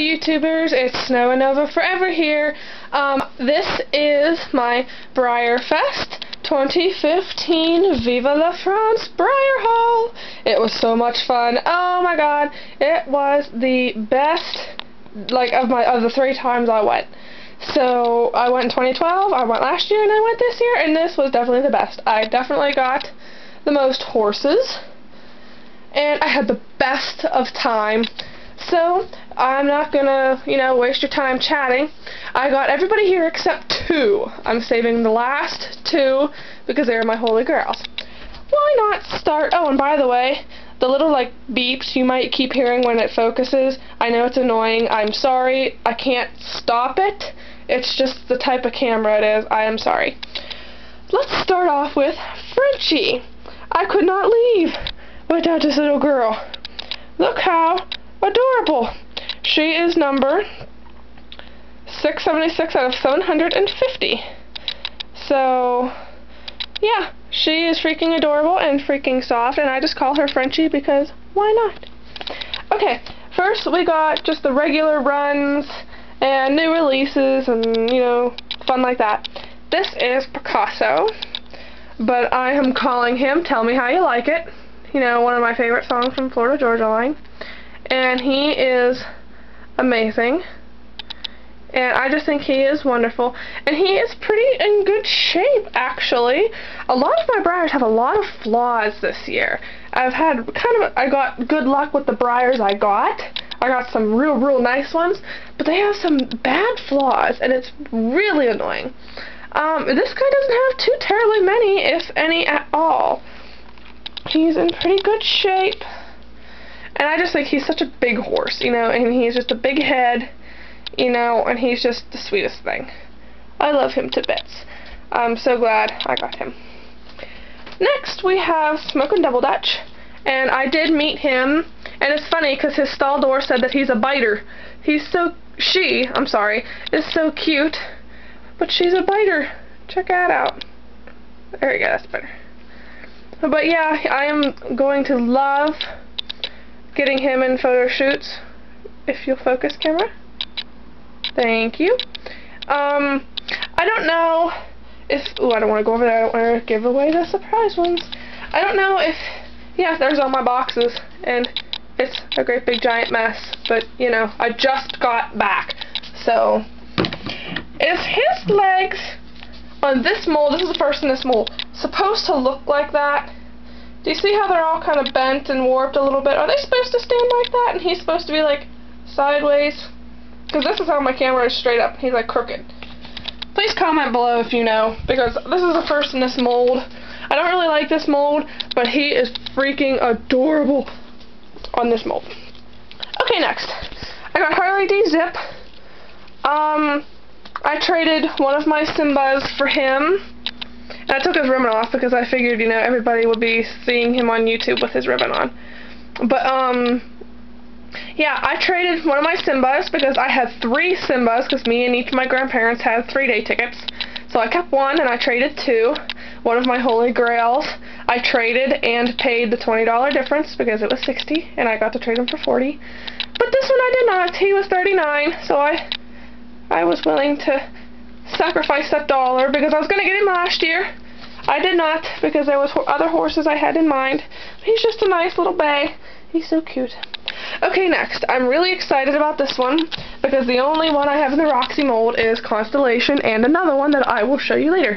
YouTubers, it's Snow and Nova Forever here. This is my Breyerfest 2015 Viva la France Breyer haul. It was so much fun. Oh my god, it was the best, of the 3 times I went. So I went in 2012, I went last year, and I went this year, and this was definitely the best. I definitely got the most horses, and I had the best of time. So I'm not gonna, waste your time chatting. I got everybody here except 2. I'm saving the last 2 because they're my holy grails. Why not start? Oh, and by the way, the little beeps you might keep hearing when it focuses, I know it's annoying. I'm sorry. I can't stop it. It's just the type of camera it is. I am sorry. Let's start off with Frenchie. I could not leave without this little girl. Look how adorable. She is number 676 out of 750. So, yeah, she is freaking adorable and freaking soft, and I just call her Frenchie because why not? Okay, first we got just the regular runs and new releases and, fun like that. This is Picasso, but I am calling him Tell Me How You Like It. One of my favorite songs from Florida Georgia Line. And he is amazing. And I just think he is wonderful. And he is pretty in good shape, actually. A lot of my Breyers have a lot of flaws this year. I've had I got good luck with the Breyers I got. I got some real nice ones. But they have some bad flaws, and it's really annoying. This guy doesn't have too terribly many, if any at all. He's in pretty good shape. And I just think he's such a big horse, and he's just a big head, and he's just the sweetest thing. I love him to bits. I'm so glad I got him. Next, we have Smokin' Double Dutch, and I did meet him, and it's funny because his stall door said that he's a biter. She is so cute, but she's a biter. Check that out. There we go, that's better. But yeah, I am going to love getting him in photo shoots. If you'll focus, camera. Thank you. I don't know if... I don't want to go over there. I don't want to give away the surprise ones. I don't know if... Yeah, there's all my boxes. And it's a great big giant mess. But, I just got back. So, is his legs on this mold... This is the first in this mold. Supposed to look like that? Do you see how they're all kind of bent and warped a little bit? Are they supposed to stand like that? And he's supposed to be sideways? Because this is how my camera is straight up. He's crooked. Please comment below if you know, because this is the first in this mold. I don't really like this mold, but he is freaking adorable on this mold. Okay, next. I got Harley D. Zip. I traded one of my Simbas for him. And I took his ribbon off because I figured, everybody would be seeing him on YouTube with his ribbon on. But, yeah, I traded one of my Simbas because I had 3 Simbas because me and each of my grandparents had 3-day tickets. So I kept 1 and I traded 2. One of my holy grails I traded and paid the $20 difference because it was $60 and I got to trade him for $40. But this one I did not. He was $39, so I was willing to sacrifice that $1 because I was going to get him last year. I did not because there was other horses I had in mind. He's just a nice little bay. He's so cute. Okay, next. I'm really excited about this one because the only one I have in the Roxy mold is Constellation and another one that I will show you later.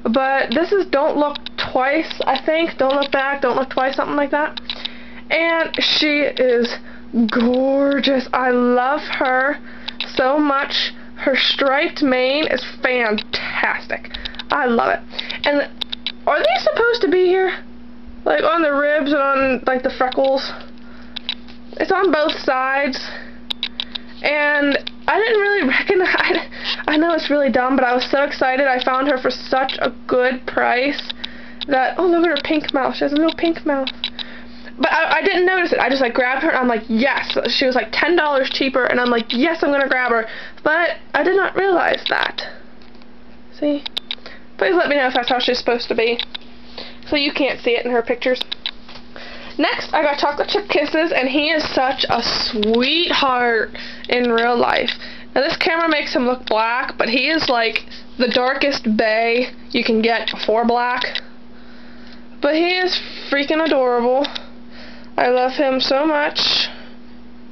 But this is Don't Look Twice, I think. Don't Look Back, Don't Look Twice, something like that. And she is gorgeous. I love her so much. Her striped mane is fantastic. I love it. And are they supposed to be here? On the ribs and on, the freckles? It's on both sides. And I didn't really recognize... I know it's really dumb, but I was so excited. I found her for such a good price that... Oh, look at her pink mouth. She has a little pink mouth. But I didn't notice it. I just grabbed her and I'm like, yes. She was $10 cheaper and I'm like, yes, I'm gonna grab her. But I did not realize that. See? Please let me know if that's how she's supposed to be. So you can't see it in her pictures. Next, I got Chocolate Chip Kisses, and he is such a sweetheart. in real life. Now this camera makes him look black, but he is like the darkest bay you can get before black. But he is freaking adorable. I love him so much.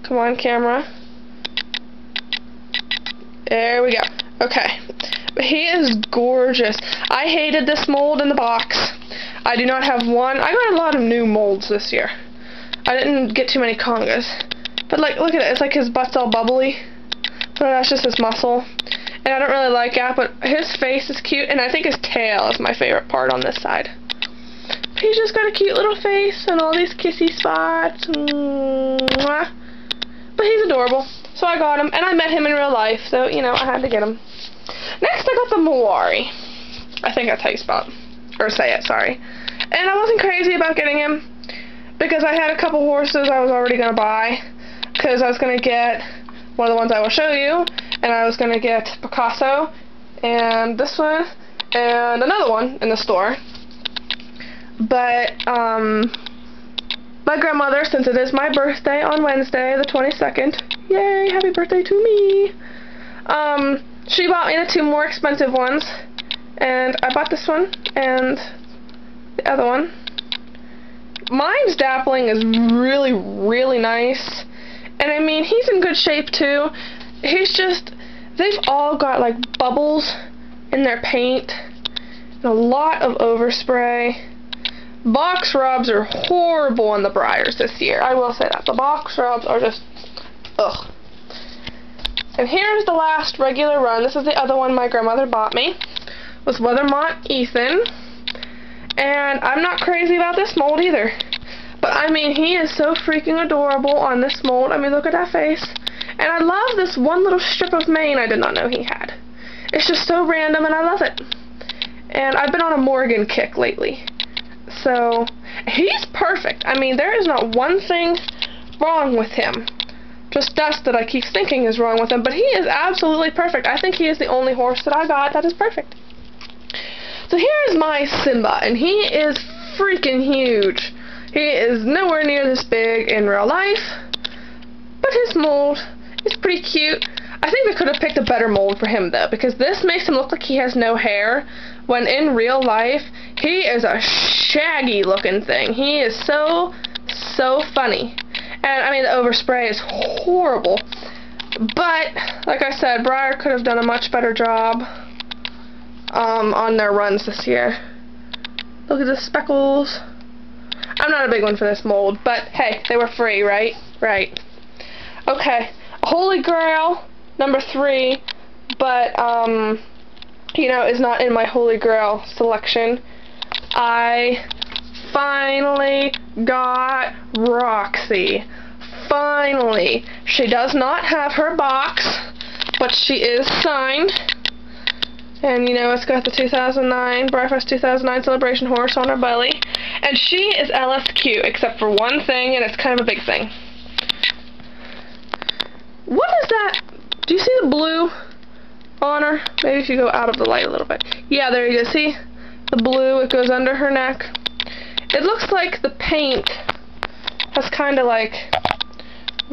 Come on, camera. There we go. Okay. But he is gorgeous. I hated this mold in the box. I do not have one. I got a lot of new molds this year. I didn't get too many congas. But like, look at it. It's like his butt's all bubbly. But that's just his muscle. And I don't really like that, but his face is cute. And I think his tail is my favorite part on this side. He's just got a cute little face and all these kissy spots. Mwah. But he's adorable. So I got him, and I met him in real life, so, you know, I had to get him. Next, I got the Mawari. I think that's how you spell it. Or say it, sorry. And I wasn't crazy about getting him, because I had a couple horses I was already going to buy. Because I was going to get one of the ones I will show you, and I was going to get Picasso, and this one, and another one in the store. But, my grandmother, since it is my birthday on Wednesday, the 22nd, yay, happy birthday to me, she bought me the two more expensive ones, and I bought this one, and the other one. Mine's Dappling is really, really nice, and I mean, he's in good shape too. He's just, they've all got like bubbles in their paint, and a lot of overspray. Box rubs are horrible on the Breyers this year. I will say that. The box rubs are just, ugh. And here's the last regular run. This is the other one my grandmother bought me. It was Weathermont Ethan. And I'm not crazy about this mold either. But I mean, he is so freaking adorable on this mold. I mean, look at that face. And I love this one little strip of mane I did not know he had. It's just so random and I love it. And I've been on a Morgan kick lately. So, he's perfect. I mean, there is not one thing wrong with him. Just dust that I keep thinking is wrong with him, but he is absolutely perfect. I think he is the only horse that I got that is perfect. So here's my Simba, and he is freaking huge. He is nowhere near this big in real life, but his mold is pretty cute. I think they could have picked a better mold for him, though, because this makes him look like he has no hair, when in real life, he is a shaggy looking thing. He is so, so funny. And, I mean, the overspray is horrible. But, like I said, Breyer could have done a much better job on their runs this year. Look at the speckles. I'm not a big one for this mold, but, hey, they were free, right? Right. Okay. Holy Grail, number 3, but, you know, is not in my Holy Grail selection. I finally got Roxy. Finally. She does not have her box, but she is signed. And, you know, it's got the 2009, Breyerfest 2009 celebration horse on her belly. And she is LSQ, except for one thing, and it's kind of a big thing. What is that? Do you see the blue on her? Maybe if you go out of the light a little bit. Yeah, there you go. See? The blue, it goes under her neck. It looks like the paint has kind of like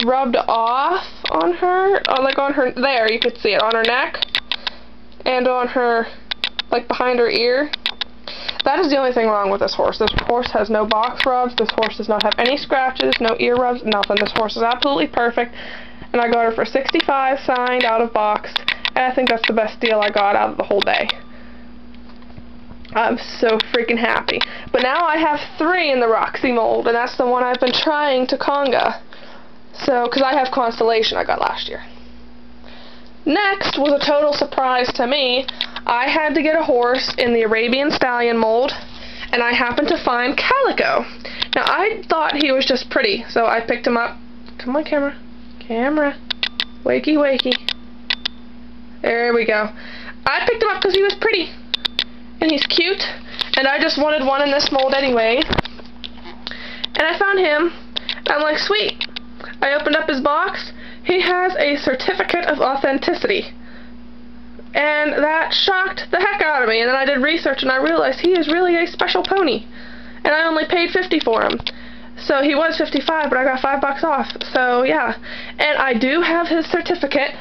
rubbed off on her, or like on her, there, you could see it, on her neck, and on her, like behind her ear. That is the only thing wrong with this horse. This horse has no box rubs, this horse does not have any scratches, no ear rubs, nothing. This horse is absolutely perfect, and I got her for $65 signed out of box, and I think that's the best deal I got out of the whole day. I'm so freaking happy. But now I have 3 in the Roxy mold, and that's the one I've been trying to conga. So, because I have Constellation I got last year. Next was a total surprise to me. I had to get a horse in the Arabian Stallion mold, and I happened to find Calico. Now, I thought he was just pretty, so I picked him up. Come on, camera. Camera. Wakey, wakey. There we go. I picked him up because he was pretty. And he's cute, and I just wanted one in this mold anyway. And I found him, and I'm like, sweet. I opened up his box. He has a certificate of authenticity. And that shocked the heck out of me. And then I did research, and I realized he is really a special pony. And I only paid $50 for him. So he was $55, but I got $5 off. So yeah. And I do have his certificate,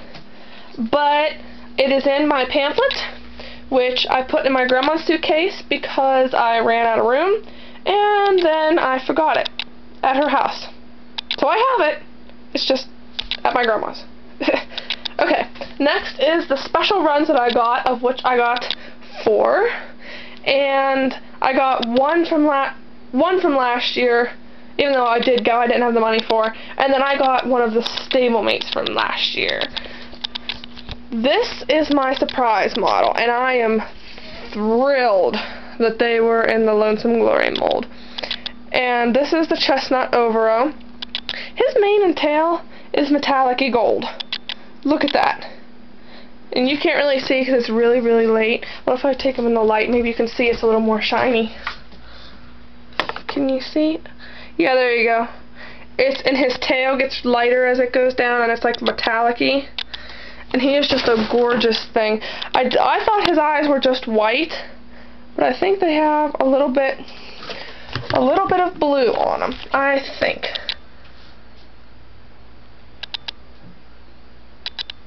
but it is in my pamphlet, which I put in my grandma's suitcase because I ran out of room, and then I forgot it at her house. So I have it, it's just at my grandma's. Okay, next is the special runs that I got, of which I got 4, and I got one from last year, even though I did go, I didn't have the money for, and then I got one of the stablemates from last year. This is my surprise model, and I am thrilled that they were in the Lonesome Glory mold. And this is the Chestnut Overo. His mane and tail is metallic-y gold. Look at that. And you can't really see because it's really, really late. What if I take him in the light? Maybe you can see it's a little more shiny. Can you see? Yeah, there you go. And his tail gets lighter as it goes down, and it's like metallic-y. And he is just a gorgeous thing. I thought his eyes were just white, but I think they have a little bit of blue on them, I think.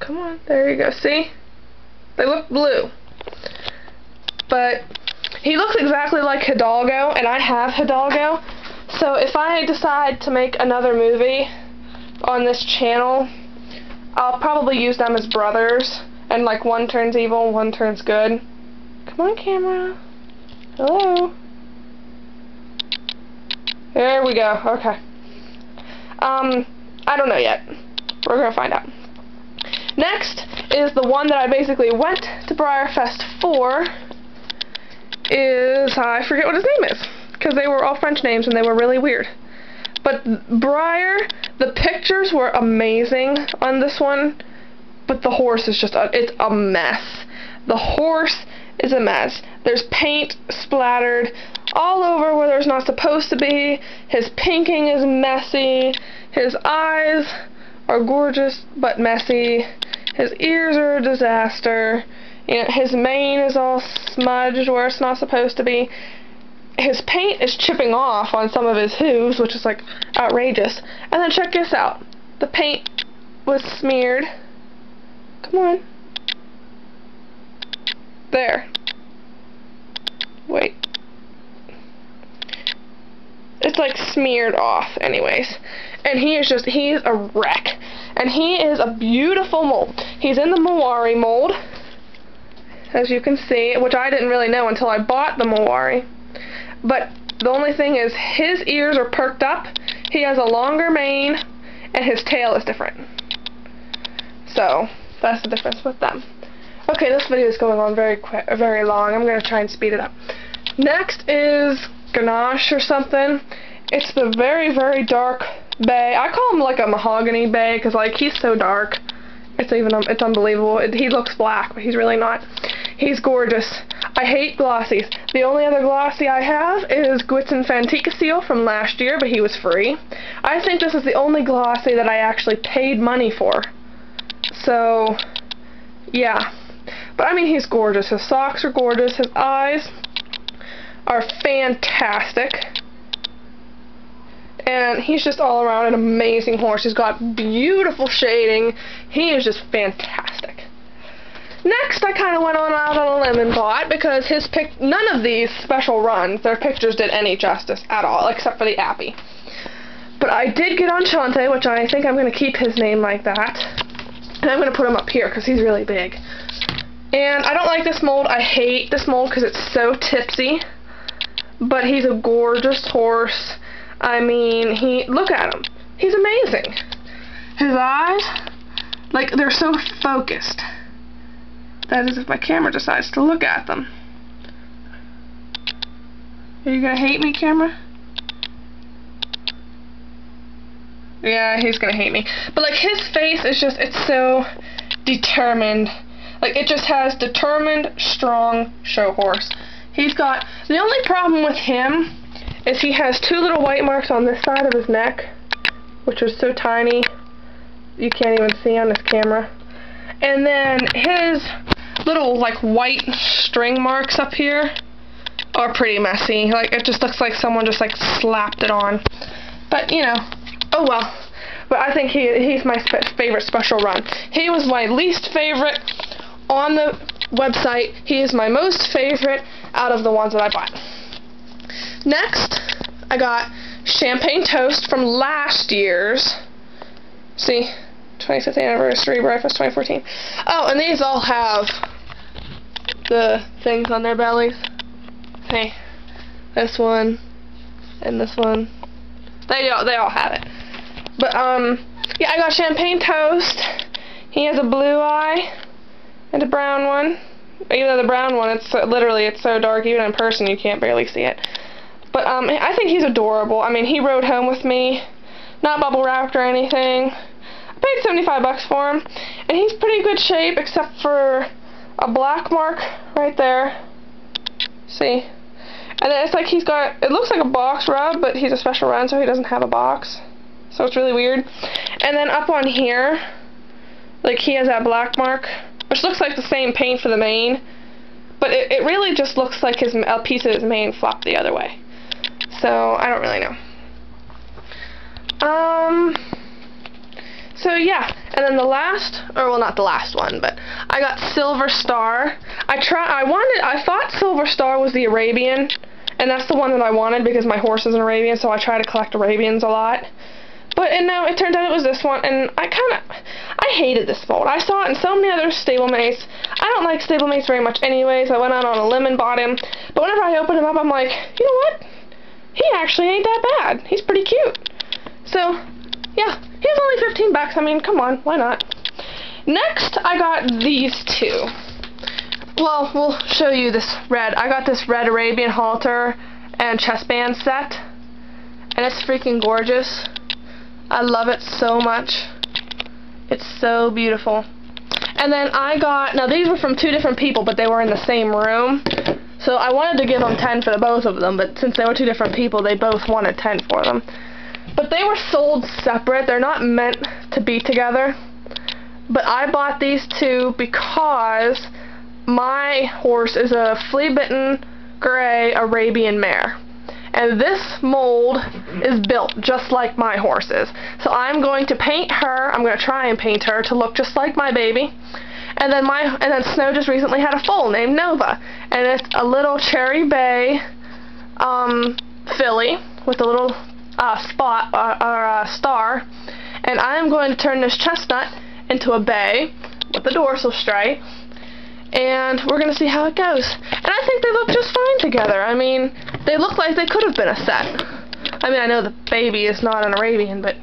Come on, there you go, see? They look blue. But he looks exactly like Hidalgo, and I have Hidalgo. So if I decide to make another movie on this channel, I'll probably use them as brothers, and like one turns evil, one turns good. Come on, camera. Hello. There we go, okay. I don't know yet. We're gonna find out. Next is the one that I basically went to Breyerfest for, I forget what his name is, because they were all French names and they were really weird. But Breyer, the pictures were amazing on this one, but the horse is just, it's a mess. The horse is a mess. There's paint splattered all over where there's not supposed to be. His pinking is messy. His eyes are gorgeous but messy. His ears are a disaster. You know, his mane is all smudged where it's not supposed to be. His paint is chipping off on some of his hooves, which is like outrageous. And then check this out. The paint was smeared. Come on. There. Wait. It's like smeared off anyways. And he's a wreck. And he is a beautiful mold. He's in the Mawari mold, as you can see, which I didn't really know until I bought the Mawari. But the only thing is his ears are perked up, he has a longer mane, and his tail is different. So, that's the difference with them. Okay, this video is going on very long. I'm going to try and speed it up. Next is Ganache or something. It's the very, very dark bay. I call him like a mahogany bay because like he's so dark. It's unbelievable. He looks black, but he's really not. He's gorgeous. I hate glossies. The only other glossy I have is Gwitson Fantica Seal from last year, but he was free. I think this is the only glossy that I actually paid money for. So, yeah. But I mean, he's gorgeous. His socks are gorgeous. His eyes are fantastic. And he's just all around an amazing horse. He's got beautiful shading. He is just fantastic. Next, I kind of went out on a limb and bought, because none of these special runs, their pictures did any justice at all, except for the Appy. But I did get Enchante, which I think I'm going to keep his name like that. And I'm going to put him up here, because he's really big. And I don't like this mold. I hate this mold because it's so tipsy. But he's a gorgeous horse. I mean, look at him. He's amazing. His eyes, like, they're so focused. That is if my camera decides to look at them. Are you gonna hate me, camera? Yeah, he's gonna hate me. But like his face is just, it's so determined. Like it just has determined, strong show horse. He's got, the only problem with him is he has 2 little white marks on this side of his neck, which are so tiny you can't even see on this camera. And then his little like white string marks up here are pretty messy. Like it just looks like someone just like slapped it on. But you know, oh well. but I think he's my favorite special run. He was my least favorite on the website. He is my most favorite out of the ones that I bought. Next, I got Champagne Toast from last year's, see, 25th anniversary, Breyerfest 2014. Oh, and these all have the things on their bellies. See, this one and this one. They all have it. But yeah, I got Champagne Toast. He has a blue eye and a brown one. Even though the brown one, it's so dark, even in person you can't barely see it. But I think he's adorable. I mean, he rode home with me, not bubble wrapped or anything. I paid 75 bucks for him, and he's pretty good shape except for a black mark right there. See? And then it's like he's got, it looks like a box rub, but he's a special run, so he doesn't have a box. So it's really weird. And then up on here, like he has that black mark, which looks like the same paint for the mane, but it really just looks like a piece of his mane flopped the other way. So I don't really know. So yeah, and then the last, or well, not the last one, but I got Silver Star. I thought Silver Star was the Arabian, and that's the one that I wanted because my horse is an Arabian, so I try to collect Arabians a lot. But no, it turned out it was this one, and I hated this mold. I saw it in so many other stablemates. I don't like stablemates very much anyways. I went out on a limb and bought him, but whenever I opened him up, I'm like, you know what? He actually ain't that bad. He's pretty cute. So, yeah, he was only 15 bucks. I mean, come on, why not? Next, I got these two. Well, we'll show you this red. I got this red Arabian halter and chest band set, and it's freaking gorgeous. I love it so much. It's so beautiful. And then I got, now these were from two different people, but they were in the same room. So I wanted to give them 10 for both of them, but since they were two different people, they both wanted 10 for them. But they were sold separate. They're not meant to be together. But I bought these two because my horse is a flea-bitten gray Arabian mare. And this mold is built just like my horse is. So I'm going to paint her, I'm going to try and paint her to look just like my baby. And then Snow just recently had a foal named Nova. And it's a little Cherry Bay filly with a little spot or star. And I'm going to turn this chestnut into a bay with a dorsal stripe. And we're going to see how it goes. And I think they look just fine together. I mean, they look like they could have been a set. I mean, I know the baby is not an Arabian, but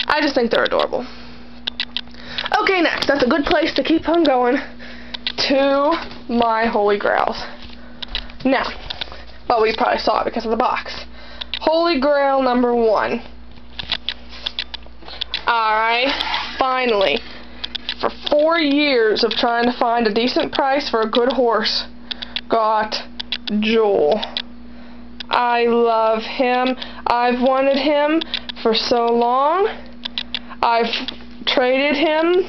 I just think they're adorable. Okay, next. That's a good place to keep on going to my Holy Grails. Now, well, we probably saw it because of the box. Holy Grail number 1. Alright, finally. For 4 years of trying to find a decent price for a good horse, got Joel. I love him. I've wanted him for so long. I've traded him.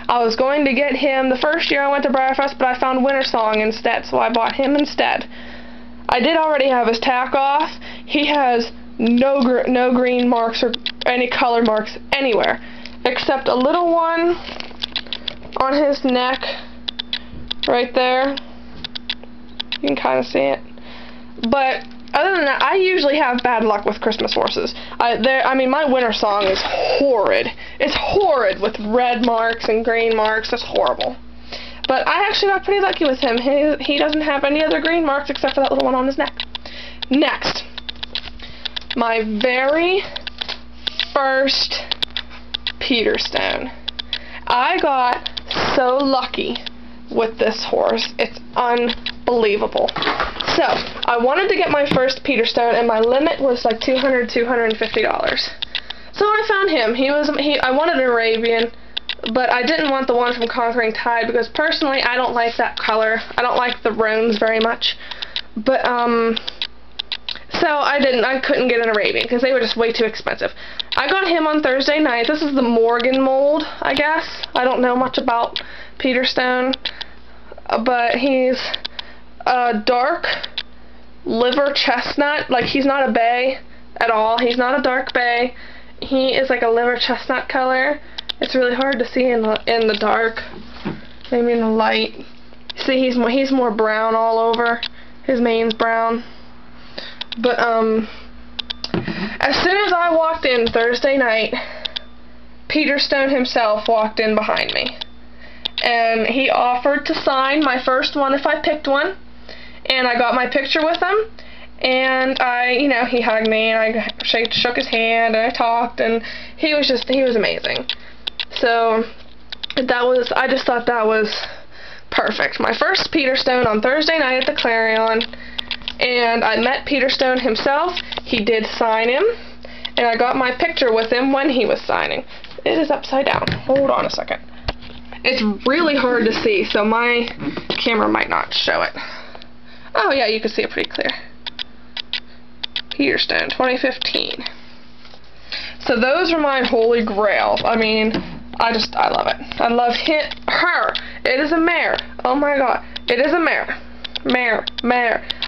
I was going to get him the first year I went to Breyerfest, but I found Winter Song instead, so I bought him instead. I did already have his tack off. He has no green marks or any color marks anywhere, except a little one on his neck right there. You can kind of see it. But other than that, I usually have bad luck with Christmas horses. I mean, my Winter Song is horrid. It's horrid with red marks and green marks. It's horrible. But I actually got pretty lucky with him. He doesn't have any other green marks except for that little one on his neck. Next, my very first Peterstone. I got so lucky with this horse. It's unbelievable. So, I wanted to get my first Peterstone, and my limit was like $250. So I found him. I wanted an Arabian, but I didn't want the one from Conquering Tide because personally I don't like that color. I don't like the roans very much. But so I couldn't get an Arabian because they were just way too expensive. I got him on Thursday night. This is the Morgan mold, I guess. I don't know much about Peterstone, but he's a dark liver chestnut. Like, he's not a bay at all. He's not a dark bay. He is like a liver chestnut color. It's really hard to see in the dark. Maybe in the light. See, he's more brown all over. His mane's brown. But as soon as I walked in Thursday night, Peter Stone himself walked in behind me. And he offered to sign my first one if I picked one. And I got my picture with him. And he hugged me, and I shook his hand, and I talked, and he was amazing. So I just thought that was perfect. My first Peter Stone on Thursday night at the Clarion, and I met Peter Stone himself. He did sign him, and I got my picture with him when he was signing. It is upside down. Hold on a second. It's really hard to see, so my camera might not show it. Oh yeah, you can see it pretty clear. Peter Stone, 2015. So those are my holy grails. I mean, I love it. I love her. It is a mare. Oh my god. It is a mare. Mare.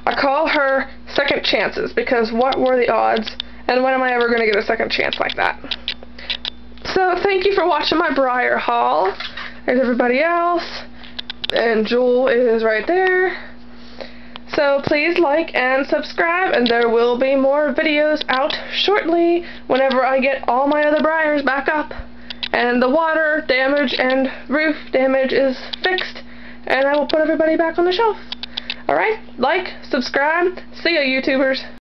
I call her second chances, because what were the odds? And when am I ever going to get a second chance like that? So thank you for watching my Breyer haul. There's everybody else. And Jewel is right there. So please like and subscribe, and there will be more videos out shortly whenever I get all my other Breyers back up and the water damage and roof damage is fixed, and I will put everybody back on the shelf. Alright, like, subscribe, see ya YouTubers.